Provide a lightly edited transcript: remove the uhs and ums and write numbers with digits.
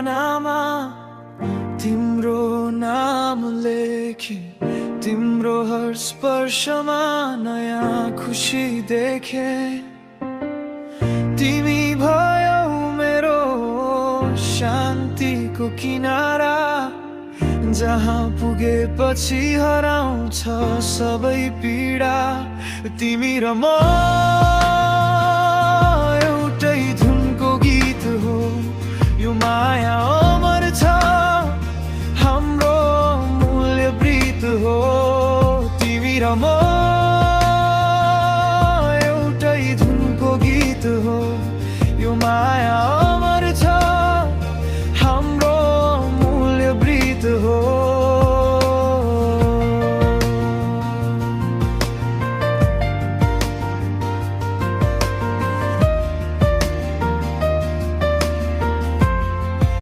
पानामा तिम्रो नाम लेखे, तिम्रो हर स्पर्शमा नयाँ खुसी देखे। तिमी भयो मेरो शान्तिको किनारा, जहाँ पुगेपछि हराउँछ सबै पीडा। तिमी र म एउटै धुनको गीत हो यो माया